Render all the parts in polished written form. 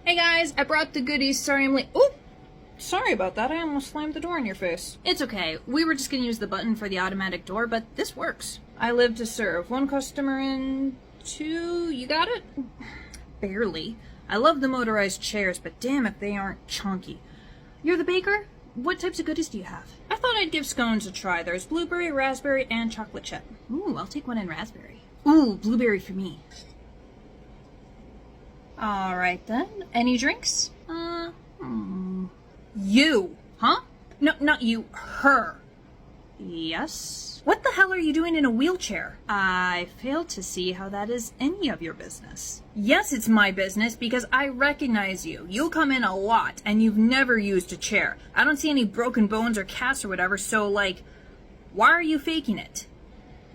Hey guys, I brought the goodies. Sorry I'm late. Oh, sorry about that. I almost slammed the door in your face. It's okay. We were just gonna use the button for the automatic door, but this works. I live to serve. 1 customer in 2. You got it? Barely. I love the motorized chairs, but damn if they aren't chunky. You're the baker? What types of goodies do you have? I thought I'd give scones a try. There's blueberry, raspberry, and chocolate chip. Ooh, I'll take one in raspberry. Ooh, blueberry for me. Alright then. Any drinks? You! Huh? No, not you. Her. Yes? What the hell are you doing in a wheelchair? I fail to see how that is any of your business. Yes, it's my business because I recognize you. You'll come in a lot and you've never used a chair. I don't see any broken bones or casts or whatever, so like, why are you faking it?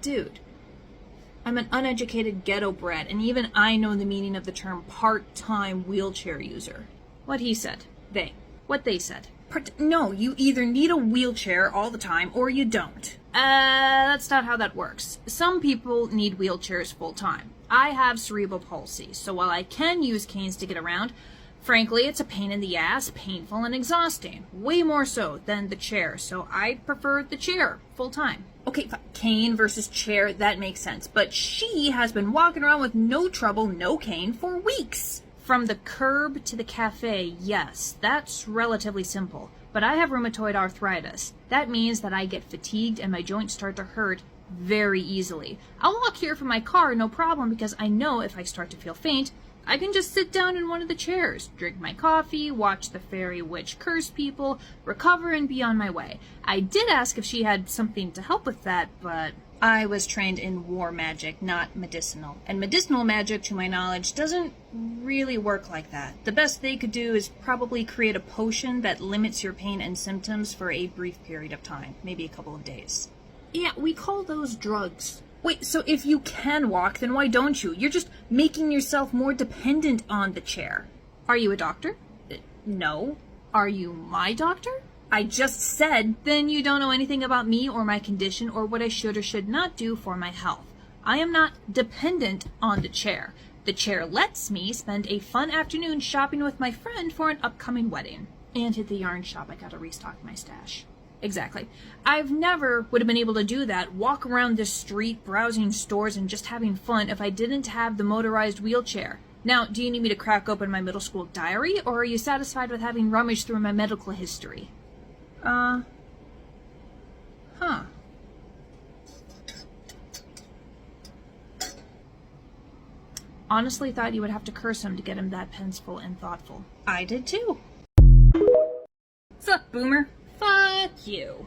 Dude, I'm an uneducated ghetto brat and even I know the meaning of the term part-time wheelchair user. What he said. They. What they said. No, you either need a wheelchair all the time or you don't. That's not how that works. Some people need wheelchairs full time. I have cerebral palsy, so while I can use canes to get around, frankly, it's a pain in the ass, painful and exhausting. Way more so than the chair, so I prefer the chair full time. Okay, cane versus chair, that makes sense. But she has been walking around with no trouble, no cane for weeks. From the curb to the cafe, yes, that's relatively simple. But I have rheumatoid arthritis. That means that I get fatigued and my joints start to hurt very easily. I'll walk here from my car, no problem, because I know if I start to feel faint, I can just sit down in one of the chairs, drink my coffee, watch the fairy witch curse people, recover, and be on my way. I did ask if she had something to help with that, but I was trained in war magic, not medicinal. And medicinal magic, to my knowledge, doesn't really work like that. The best they could do is probably create a potion that limits your pain and symptoms for a brief period of time, maybe a couple of days. Yeah, we call those drugs. Wait, so if you can walk, then why don't you? You're just making yourself more dependent on the chair. Are you a doctor? No. Are you my doctor? I just said, then you don't know anything about me or my condition or what I should or should not do for my health. I am not dependent on the chair. The chair lets me spend a fun afternoon shopping with my friend for an upcoming wedding. And hit the yarn shop. I gotta restock my stash. Exactly. I've never would have been able to do that, walk around this street, browsing stores and just having fun if I didn't have the motorized wheelchair. Now, do you need me to crack open my middle school diary, or are you satisfied with having rummaged through my medical history? Honestly thought you would have to curse him to get him that pensful and thoughtful. I did too. Sup, boomer? Fuck you.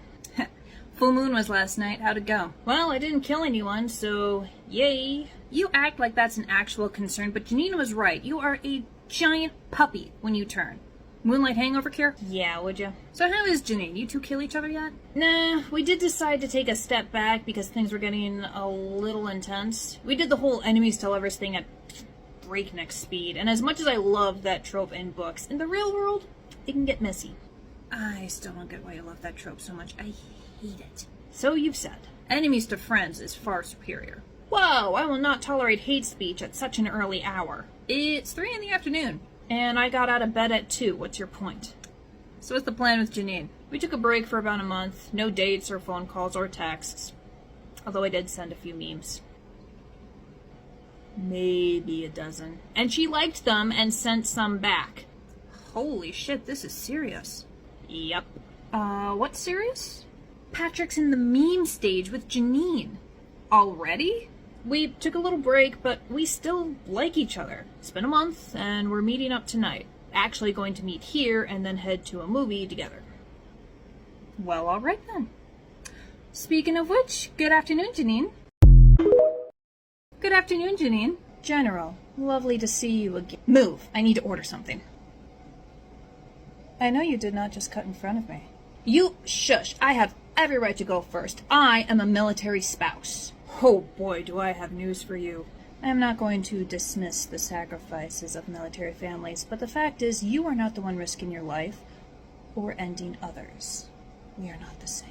Full moon was last night. How'd it go? Well, I didn't kill anyone, so yay. You act like that's an actual concern, but Janine was right. You are a giant puppy when you turn. Moonlight hangover cure? Yeah, would you? So how is Janine? You two kill each other yet? Nah, we did decide to take a step back because things were getting a little intense. We did the whole enemies to lovers thing at breakneck speed, and as much as I love that trope in books, in the real world, it can get messy. I still don't get why you love that trope so much. I hate it. So you've said. Enemies to friends is far superior. Whoa, I will not tolerate hate speech at such an early hour. It's 3 in the afternoon. And I got out of bed at 2. What's your point? So what's the plan with Janine? We took a break for about a month. No dates or phone calls or texts. Although I did send a few memes. Maybe a dozen. And she liked them and sent some back. Holy shit, this is serious. Yep. What's serious? Patrick's in the meme stage with Janine. Already? We took a little break, but we still like each other. It's been a month, and we're meeting up tonight. Actually going to meet here, and then head to a movie together. Well, alright then. Speaking of which, good afternoon, Janine. Good afternoon, Janine. General, lovely to see you again. Move, I need to order something. I know you did not just cut in front of me. You shush, I have every right to go first. I am a military spouse. Oh boy, do I have news for you. I am not going to dismiss the sacrifices of military families, but the fact is you are not the one risking your life or ending others. We are not the same.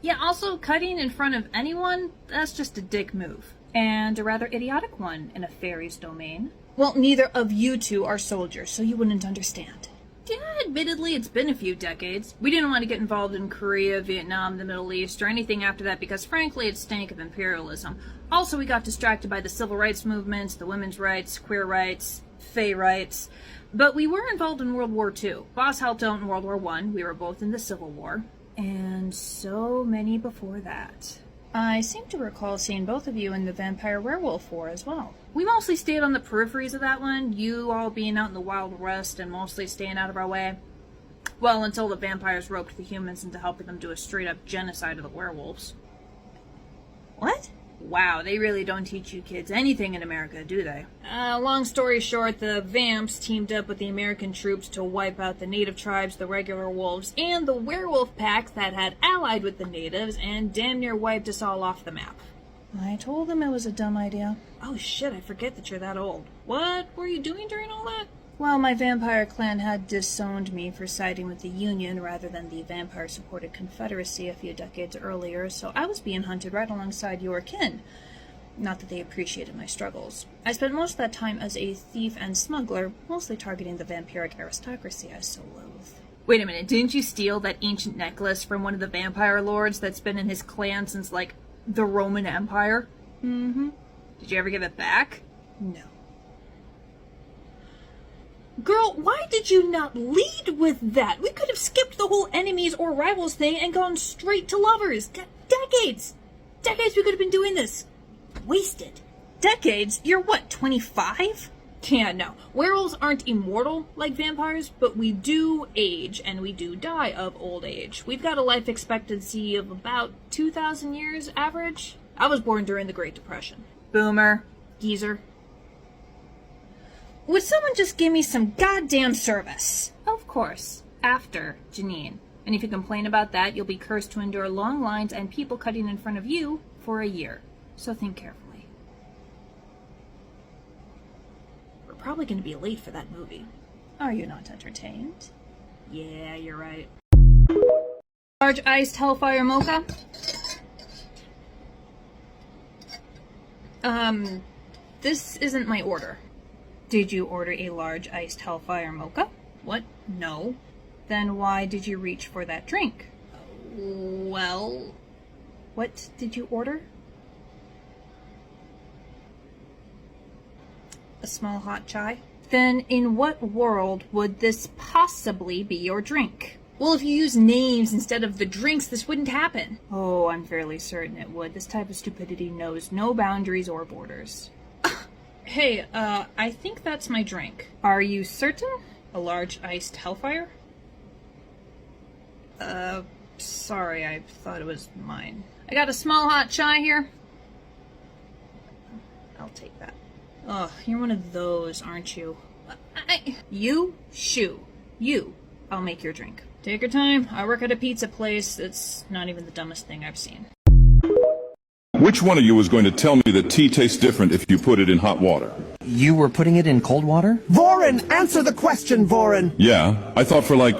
Yeah, also cutting in front of anyone, that's just a dick move. And a rather idiotic one in a fairy's domain. Well, neither of you two are soldiers, so you wouldn't understand. Yeah, admittedly, it's been a few decades. We didn't want to get involved in Korea, Vietnam, the Middle East, or anything after that because, frankly, it stank of imperialism. Also, we got distracted by the civil rights movements, the women's rights, queer rights, fae rights. But we were involved in World War II. Boss helped out in World War I. We were both in the Civil War. And so many before that. I seem to recall seeing both of you in the Vampire Werewolf War as well. We mostly stayed on the peripheries of that one, you all being out in the Wild West and mostly staying out of our way. Well, until the vampires roped the humans into helping them do a straight-up genocide of the werewolves. What? Wow, they really don't teach you kids anything in America, do they? Long story short, the Vamps teamed up with the American troops to wipe out the native tribes, the regular wolves, and the werewolf packs that had allied with the natives and damn near wiped us all off the map. I told them it was a dumb idea. Oh shit, I forget that you're that old. What were you doing during all that? Well, my vampire clan had disowned me for siding with the Union rather than the vampire-supported Confederacy a few decades earlier, so I was being hunted right alongside your kin. Not that they appreciated my struggles. I spent most of that time as a thief and smuggler, mostly targeting the vampiric aristocracy I so loathe. Wait a minute, didn't you steal that ancient necklace from one of the vampire lords that's been in his clan since, like, the Roman Empire? Mm-hmm. Did you ever give it back? No. Girl, why did you not lead with that? We could have skipped the whole enemies or rivals thing and gone straight to lovers. Decades! Decades we could have been doing this. Wasted. Decades? You're what, 25? Yeah, no. Werewolves aren't immortal like vampires, but we do age, and we do die of old age. We've got a life expectancy of about 2,000 years average. I was born during the Great Depression. Boomer. Geezer. Would someone just give me some goddamn service? Of course. After, Janine. And if you complain about that, you'll be cursed to endure long lines and people cutting in front of you for a year. So think carefully. We're probably going to be late for that movie. Are you not entertained? Yeah, you're right. Large iced Hellfire Mocha? This isn't my order. Did you order a large iced Hellfire Mocha? What? No. Then why did you reach for that drink? Well... What did you order? A small hot chai? Then in what world would this possibly be your drink? Well, if you use names instead of the drinks, this wouldn't happen. Oh, I'm fairly certain it would. This type of stupidity knows no boundaries or borders. Hey, I think that's my drink. Are you certain? A large iced Hellfire? Sorry, I thought it was mine. I got a small hot chai here. I'll take that. Ugh, you're one of those, aren't you? You, shoo. You. I'll make your drink. Take your time. I work at a pizza place. It's not even the dumbest thing I've seen. Which one of you is going to tell me that tea tastes different if you put it in hot water? You were putting it in cold water? Voren, answer the question, Voren! Yeah, I thought for like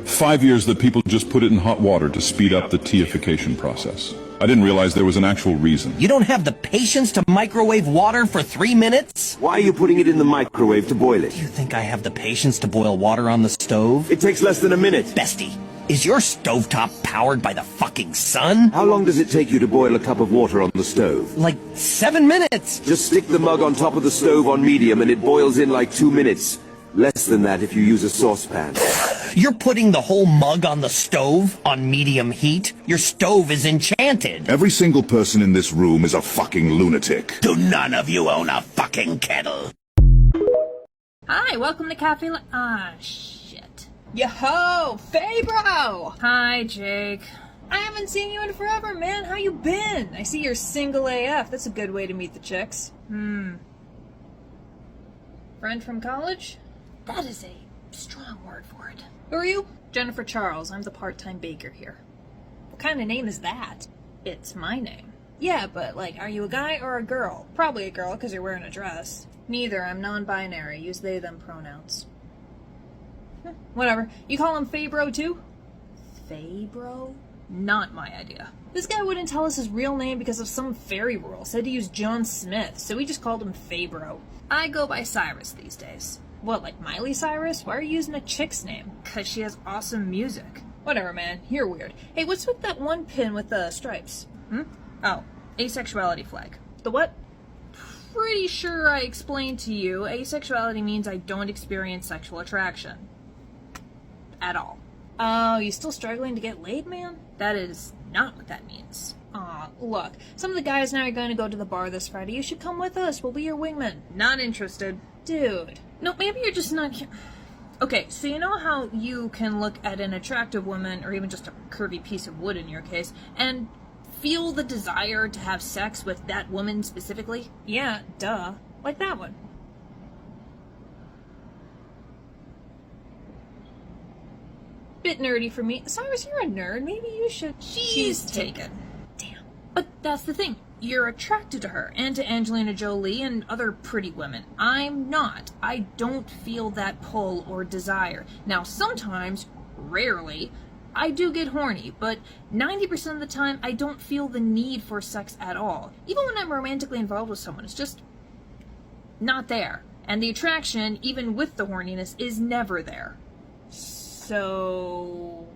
5 years that people just put it in hot water to speed up the teification process. I didn't realize there was an actual reason. You don't have the patience to microwave water for 3 minutes? Why are you putting it in the microwave to boil it? Do you think I have the patience to boil water on the stove? It takes less than a minute. Bestie, is your stovetop powered by the fucking sun? How long does it take you to boil a cup of water on the stove? Like 7 minutes. Just stick the mug on top of the stove on medium and it boils in like 2 minutes. Less than that if you use a saucepan. You're putting the whole mug on the stove on medium heat? Your stove is enchanted. Every single person in this room is a fucking lunatic. Do none of you own a fucking kettle? Hi, welcome to CaFae Latte. Ah, shit. Yo-ho! Fabro! Hi, Jake. I haven't seen you in forever, man. How you been? I see you're single AF. That's a good way to meet the chicks. Friend from college? That is a strong word for it. Who are you? Jennifer Charles. I'm the part-time baker here. What kind of name is that? It's my name. Yeah, but, like, are you a guy or a girl? Probably a girl, because you're wearing a dress. Neither. I'm non-binary. Use they, them pronouns. Whatever. You call him Fabro, too? Fabro? Not my idea. This guy wouldn't tell us his real name because of some fairy rule. Said to use John Smith, so we just called him Fabro. I go by Cyrus these days. What, like Miley Cyrus? Why are you using a chick's name? 'Cause she has awesome music. Whatever, man. You're weird. Hey, what's with that one pin with the stripes? Oh, asexuality flag. The what? Pretty sure I explained to you, asexuality means I don't experience sexual attraction. At all. Oh, you still struggling to get laid, man? That is not what that means. Aw, look, some of the guys now are going to go to the bar this Friday. You should come with us. We'll be your wingman. Not interested. Dude. No, maybe you're just not... Okay, so you know how you can look at an attractive woman, or even just a curvy piece of wood in your case, and feel the desire to have sex with that woman specifically? Yeah, duh. Like that one. Bit nerdy for me. Cyrus, you're a nerd. Maybe you should... She's taken. Damn. But that's the thing. You're attracted to her, and to Angelina Jolie and other pretty women. I'm not. I don't feel that pull or desire. Now, sometimes, rarely, I do get horny, but 90% of the time, I don't feel the need for sex at all. Even when I'm romantically involved with someone, it's just not there. And the attraction, even with the horniness, is never there. So...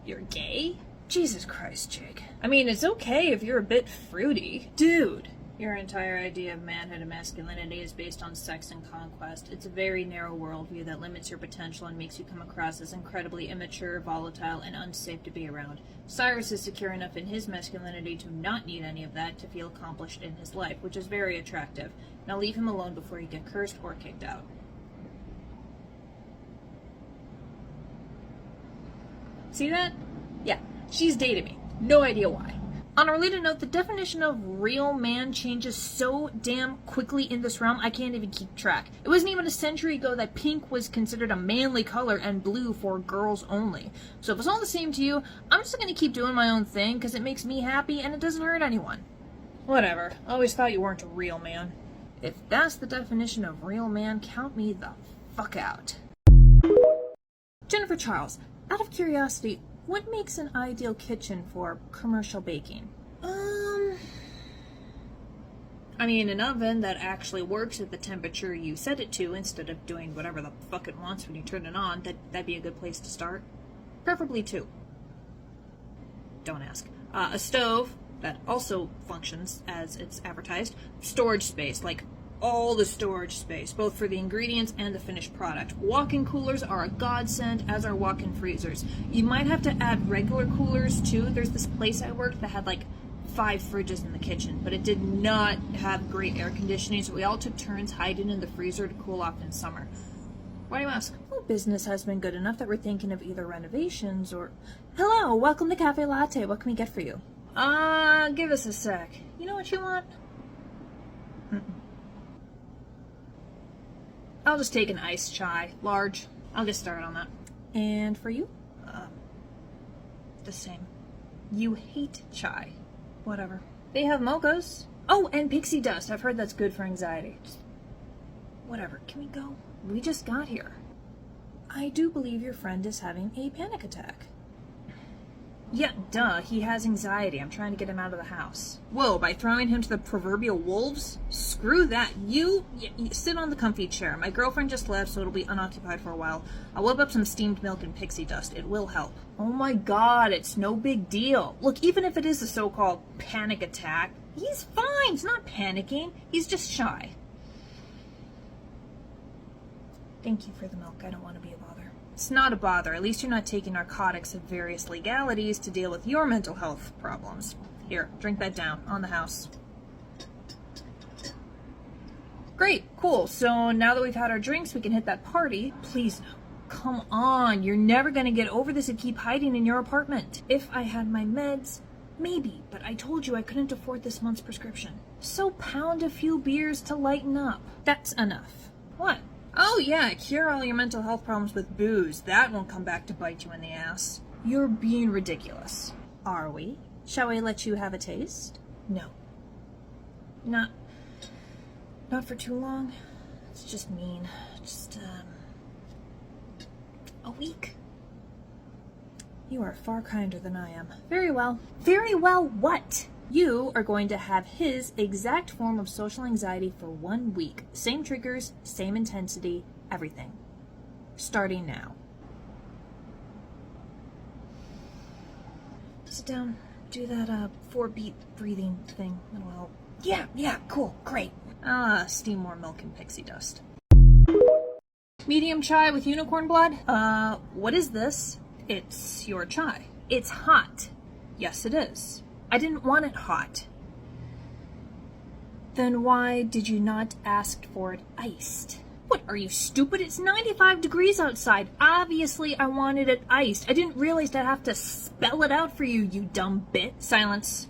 you're gay? Jesus Christ, Jake. I mean, it's okay if you're a bit fruity. Dude! Your entire idea of manhood and masculinity is based on sex and conquest. It's a very narrow worldview that limits your potential and makes you come across as incredibly immature, volatile, and unsafe to be around. Cyrus is secure enough in his masculinity to not need any of that to feel accomplished in his life, which is very attractive. Now leave him alone before you get cursed or kicked out. See that? Yeah, she's dated me. No idea why. On a related note, the definition of real man changes so damn quickly in this realm, I can't even keep track. It wasn't even a century ago that pink was considered a manly color and blue for girls only. So if it's all the same to you, I'm just gonna keep doing my own thing because it makes me happy and it doesn't hurt anyone. Whatever. I always thought you weren't a real man. If that's the definition of real man, count me the fuck out. Jennifer Charles, out of curiosity, what makes an ideal kitchen for commercial baking? I mean, an oven that actually works at the temperature you set it to instead of doing whatever the fuck it wants when you turn it on. That'd be a good place to start. Preferably 2. Don't ask. A stove that also functions as it's advertised. Storage space, like all the storage space, both for the ingredients and the finished product. Walk-in coolers are a godsend, as are walk-in freezers. You might have to add regular coolers too. There's this place I worked that had like 5 fridges in the kitchen, but it did not have great air conditioning, so we all took turns hiding in the freezer to cool off in summer. Why do you ask? Well, business has been good enough that we're thinking of either renovations or... Hello, welcome to CaFae Latte. What can we get for you? Give us a sec. You know what you want? I'll just take an iced chai. Large. I'll get started on that. And for you? The same. You hate chai. Whatever. They have mochas. Oh, and pixie dust. I've heard that's good for anxiety. Just... whatever. Can we go? We just got here. I do believe your friend is having a panic attack. Yeah, duh. He has anxiety. I'm trying to get him out of the house. Whoa, by throwing him to the proverbial wolves? Screw that. You sit on the comfy chair. My girlfriend just left, so it'll be unoccupied for a while. I'll whip up some steamed milk and pixie dust. It will help. Oh my god, it's no big deal. Look, even if it is a so-called panic attack, he's fine. He's not panicking. He's just shy. Thank you for the milk. I don't want to be a bother. It's not a bother. At least you're not taking narcotics of various legalities to deal with your mental health problems. Here, drink that down. On the house. Great, cool. So now that we've had our drinks, we can hit that party. Please no. Come on. You're never going to get over this and keep hiding in your apartment. If I had my meds, maybe. But I told you I couldn't afford this month's prescription. So pound a few beers to lighten up. That's enough. What? Oh yeah, cure all your mental health problems with booze. That won't come back to bite you in the ass. You're being ridiculous. Are we? Shall we let you have a taste? No. Not for too long. It's just mean. Just, a week. You are far kinder than I am. Very well. Very well what? You are going to have his exact form of social anxiety for 1 week. Same triggers, same intensity, everything. Starting now. Sit down. Do that 4-beat breathing thing. That'll help. Yeah, cool, great. Steam more milk and pixie dust. Medium chai with unicorn blood? What is this? It's your chai. It's hot. Yes, it is. I didn't want it hot. Then why did you not ask for it iced? What, are you stupid? It's 95 degrees outside. Obviously, I wanted it iced. I didn't realize I'd have to spell it out for you, you dumb bit. Silence.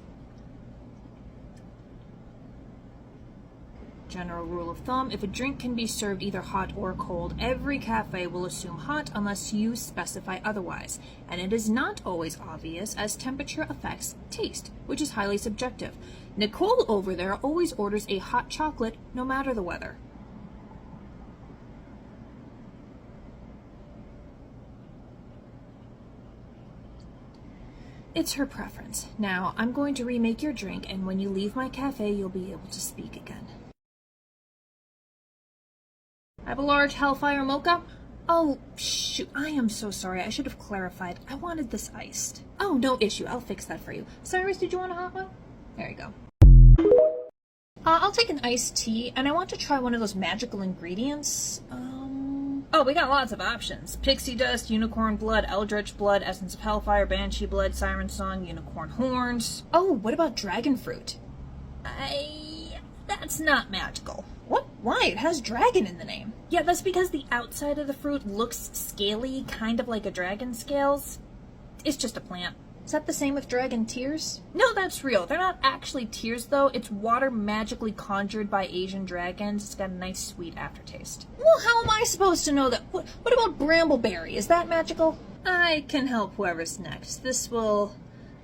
General rule of thumb, if a drink can be served either hot or cold, every cafe will assume hot unless you specify otherwise. And it is not always obvious as temperature affects taste, which is highly subjective. Nicole over there always orders a hot chocolate no matter the weather. It's her preference. Now, I'm going to remake your drink, and when you leave my cafe, you'll be able to speak again. I have a large Hellfire mocha. Oh, shoot, I am so sorry. I should have clarified. I wanted this iced. Oh, no issue. I'll fix that for you. Cyrus, did you want a hot one? There you go. I'll take an iced tea, and I want to try one of those magical ingredients. Oh, we got lots of options. Pixie dust, unicorn blood, eldritch blood, essence of hellfire, banshee blood, siren song, unicorn horns. Oh, what about dragon fruit? That's not magical. What? Why? It has dragon in the name. Yeah, that's because the outside of the fruit looks scaly, kind of like a dragon's scales. It's just a plant. Is that the same with dragon tears? No, that's real. They're not actually tears, though. It's water magically conjured by Asian dragons. It's got a nice, sweet aftertaste. Well, how am I supposed to know that? What about brambleberry? Is that magical? I can help whoever's next. This will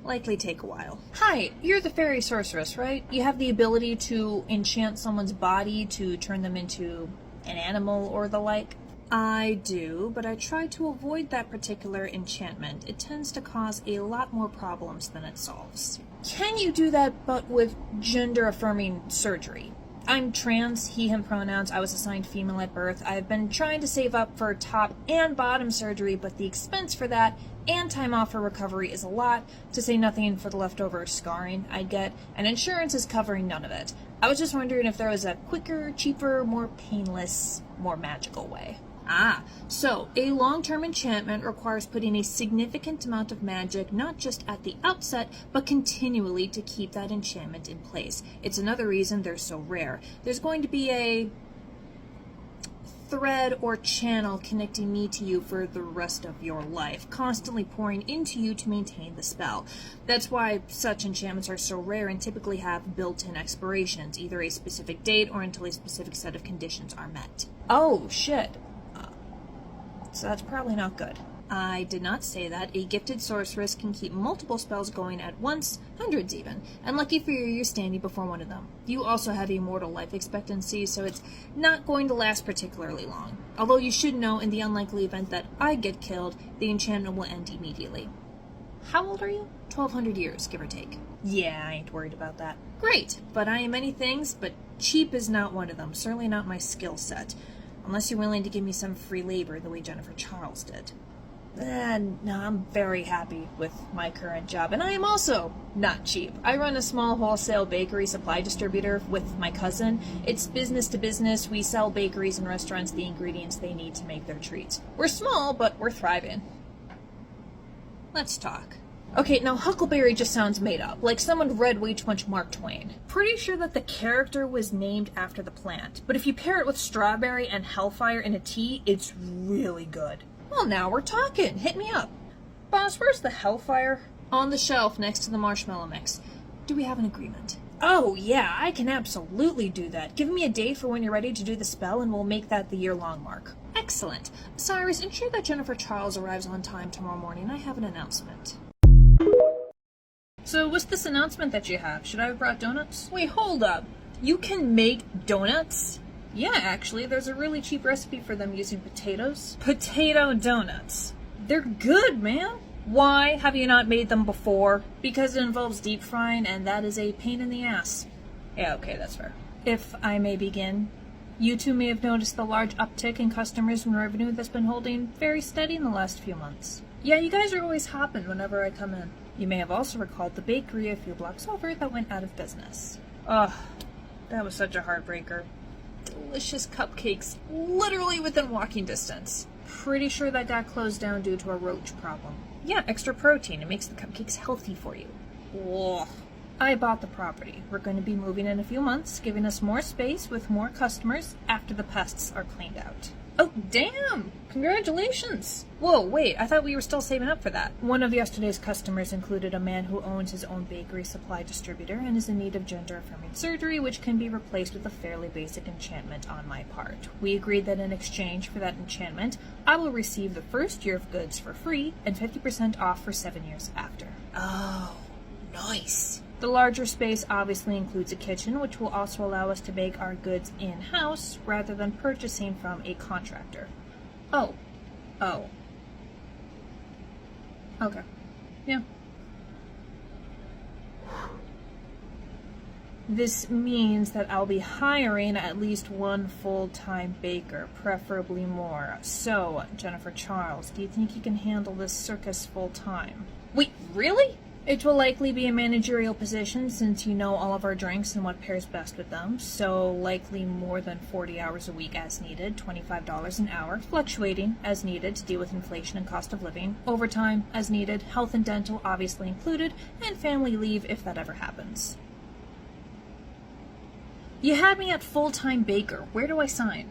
likely take a while. Hi, you're the fairy sorceress, right? You have the ability to enchant someone's body to turn them into an animal or the like? I do, but I try to avoid that particular enchantment. It tends to cause a lot more problems than it solves. Can you do that, but with gender-affirming surgery? I'm trans, he, him pronouns. I was assigned female at birth. I've been trying to save up for top and bottom surgery, but the expense for that and time off for recovery is a lot, to say nothing for the leftover scarring I'd get, and insurance is covering none of it. I was just wondering if there was a quicker, cheaper, more painless, more magical way. So a long-term enchantment requires putting a significant amount of magic not just at the outset, but continually to keep that enchantment in place. It's another reason they're so rare. There's going to be a thread or channel connecting me to you for the rest of your life, constantly pouring into you to maintain the spell. That's why such enchantments are so rare and typically have built-in expirations, either a specific date or until a specific set of conditions are met. Oh, shit. So that's probably not good. I did not say that. A gifted sorceress can keep multiple spells going at once, hundreds even, and lucky for you, you're standing before one of them. You also have a mortal life expectancy, so it's not going to last particularly long. Although you should know, in the unlikely event that I get killed, the enchantment will end immediately. How old are you? 1,200 years, give or take. Yeah, I ain't worried about that. Great, but I am many things, but cheap is not one of them, certainly not my skill set. Unless you're willing to give me some free labor the way Jennifer Charles did. No, I'm very happy with my current job, and I am also not cheap. I run a small wholesale bakery supply distributor with my cousin. It's business to business. We sell bakeries and restaurants the ingredients they need to make their treats. We're small, but we're thriving. Let's talk. Okay, now Huckleberry just sounds made up, like someone read way too much Mark Twain. Pretty sure that the character was named after the plant, but if you pair it with strawberry and hellfire in a tea, it's really good. Well, now we're talking. Hit me up. Boss, where's the hellfire? On the shelf next to the marshmallow mix. Do we have an agreement? Oh, yeah, I can absolutely do that. Give me a date for when you're ready to do the spell, and we'll make that the year-long mark. Excellent. Cyrus, ensure that Jennifer Charles arrives on time tomorrow morning. I have an announcement. So, what's this announcement that you have? Should I have brought donuts? Wait, hold up. You can make donuts? Yeah, actually, there's a really cheap recipe for them using potatoes. Potato donuts. They're good, man. Why have you not made them before? Because it involves deep frying, and that is a pain in the ass. Yeah, okay, that's fair. If I may begin, you two may have noticed the large uptick in customers and revenue that's been holding very steady in the last few months. Yeah, you guys are always hopping whenever I come in. You may have also recalled the bakery a few blocks over that went out of business. Ugh, that was such a heartbreaker. Delicious cupcakes, literally within walking distance. Pretty sure that got closed down due to a roach problem. Yeah, extra protein. It makes the cupcakes healthy for you. Ugh. I bought the property. We're going to be moving in a few months, giving us more space with more customers after the pests are cleaned out. Oh, damn! Congratulations! Whoa, wait, I thought we were still saving up for that. One of yesterday's customers included a man who owns his own bakery supply distributor and is in need of gender-affirming surgery, which can be replaced with a fairly basic enchantment on my part. We agreed that in exchange for that enchantment, I will receive the first year of goods for free and 50% off for 7 years after. Oh, nice. The larger space obviously includes a kitchen, which will also allow us to bake our goods in-house rather than purchasing from a contractor. Oh. Okay. Yeah. This means that I'll be hiring at least one full-time baker, preferably more. So, Jennifer Charles, do you think you can handle this circus full-time? Wait, really? It will likely be a managerial position since you know all of our drinks and what pairs best with them, so likely more than 40 hours a week as needed, $25 an hour, fluctuating as needed to deal with inflation and cost of living, overtime as needed, health and dental obviously included, and family leave if that ever happens. You had me at full-time baker. Where do I sign?